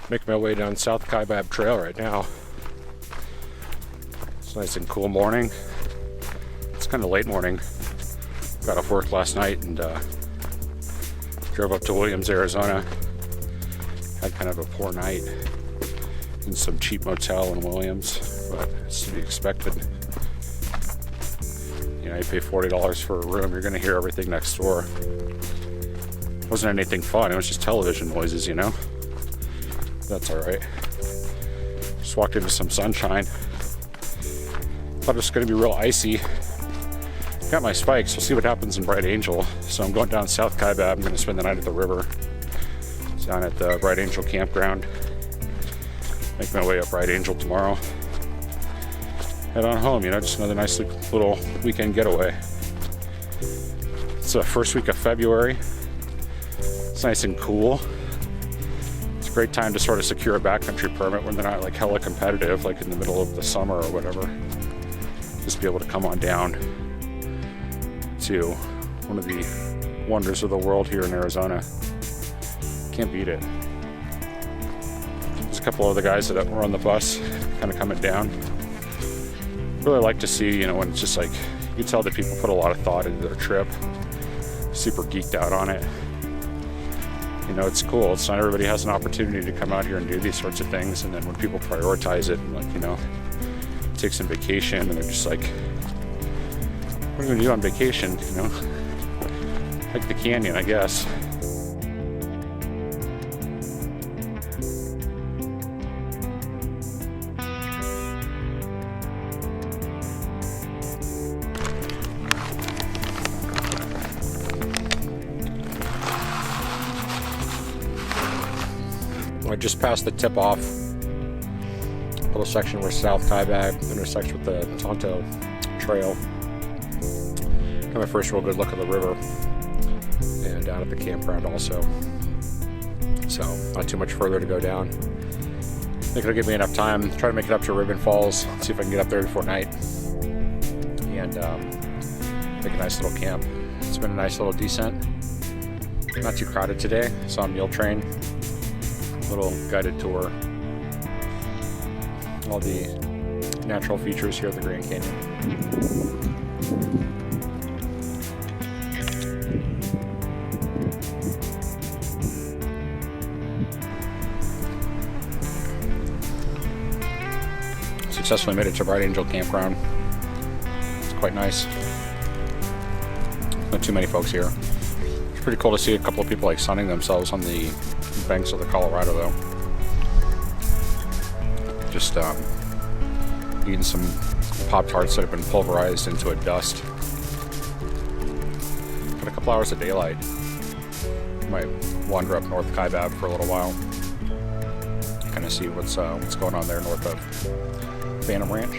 Making my way down South Kaibab Trail right now. It's a nice and cool morning. It's kind of late morning. Got off work last night and drove up to Williams, Arizona. Had kind of a poor night in some cheap motel in Williams, but it's to be expected. You know, you pay $40 for a room, you're gonna hear everything next door. It wasn't anything fun, it was just television noises, you know? That's alright. Just walked into some sunshine. Thought it was gonna be real icy. Got my spikes, we'll see what happens in Bright Angel. So I'm going down South Kaibab, I'm gonna spend the night at the river. Down at the Bright Angel campground. Make my way up Bright Angel tomorrow. Head on home, you know, just another nice little weekend getaway. It's the first week of February. It's nice and cool. It's a great time to sort of secure a backcountry permit when they're not like hella competitive, like in the middle of the summer or whatever. Just be able to come on down to one of the wonders of the world here in Arizona. Can't beat it. There's a couple other guys that were on the bus kind of coming down. Really like to see, you know, when it's just like, you can tell that people put a lot of thought into their trip. Super geeked out on it. You know, it's cool. It's not everybody has an opportunity to come out here and do these sorts of things. And then when people prioritize it and, like, you know, take some vacation and they're just like, what are you gonna do on vacation? You know, hike the canyon, I guess. I just passed the tip-off little section where South Kaibab intersects with the Tonto Trail. Got my first real good look at the river and down at the campground also. So not too much further to go down. I think it'll give me enough time. Try to make it up to Ribbon Falls. See if I can get up there before night and make a nice little camp. It's been a nice little descent. Not too crowded today. Saw a mule train. Little guided tour. All the natural features here at the Grand Canyon. Successfully made it to Bright Angel campground. It's quite nice. Not too many folks here. It's pretty cool to see a couple of people like sunning themselves on the banks of the Colorado though. Just eating some Pop-Tarts that have been pulverized into a dust. Got a couple hours of daylight. Might wander up North Kaibab for a little while. Kind of see what's going on there north of Phantom Ranch.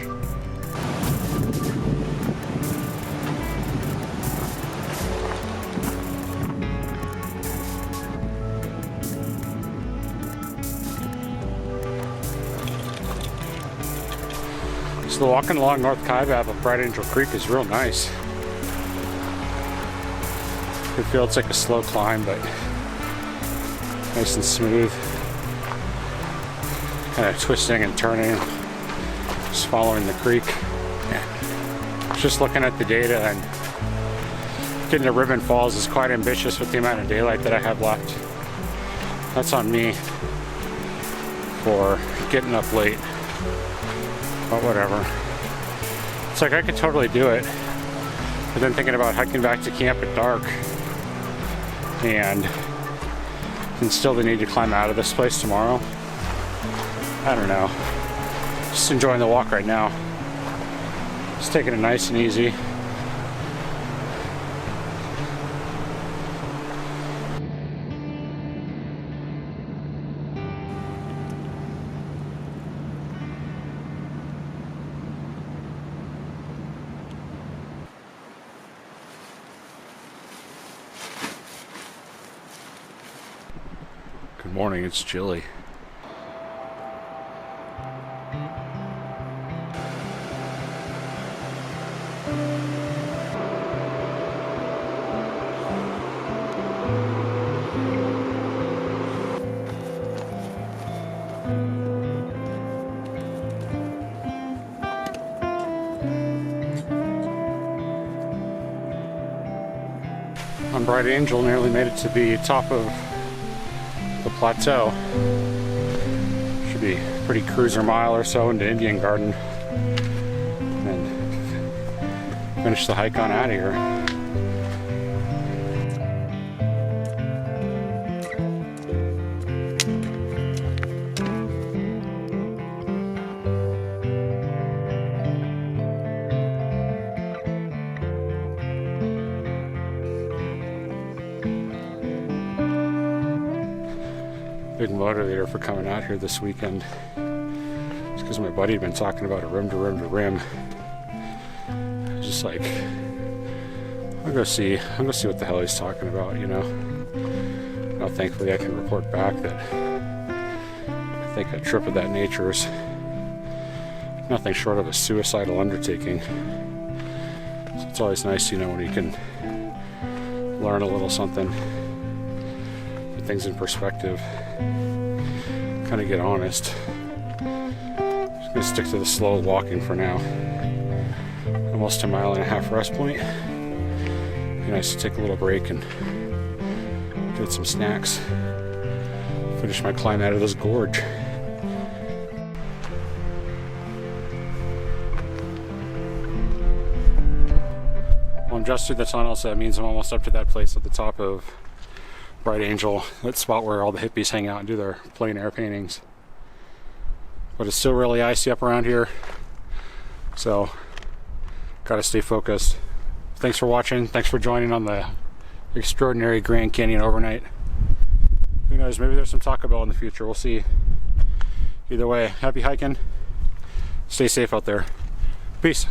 So the walking along North Kaibab of Bright Angel Creek is real nice. You feel it's like a slow climb, but nice and smooth. Kind of twisting and turning, just following the creek. Just looking at the data and getting to Ribbon Falls is quite ambitious with the amount of daylight that I have left. That's on me for getting up late. But whatever. It's like I could totally do it. But then thinking about hiking back to camp at dark and still the need to climb out of this place tomorrow. I don't know. Just enjoying the walk right now. Just taking it nice and easy. Good morning, it's chilly. On Bright Angel, nearly made it to the top of the plateau. Should be a pretty cruiser mile or so into Indian Garden. And then finish the hike on out of here. Big motivator for coming out here this weekend. It's because my buddy had been talking about a rim to rim to rim. Just like, I'll go see what the hell he's talking about, you know. Now thankfully I can report back that I think a trip of that nature is nothing short of a suicidal undertaking. So it's always nice, you know, when you can learn a little something, put things in perspective, kind of get honest. Just gonna stick to the slow walking for now. Almost a 1.5 mile rest point. Be nice to take a little break and get some snacks. Finish my climb out of this gorge. Well, I'm just through the tunnel, so that means I'm almost up to that place at the top of Bright Angel, that spot where all the hippies hang out and do their plein air paintings. But it's still really icy up around here, so gotta stay focused. Thanks for watching. Thanks for joining on the extraordinary Grand Canyon overnight. Who knows, maybe there's some Taco Bell in the future. We'll see. Either way, happy hiking. Stay safe out there. Peace.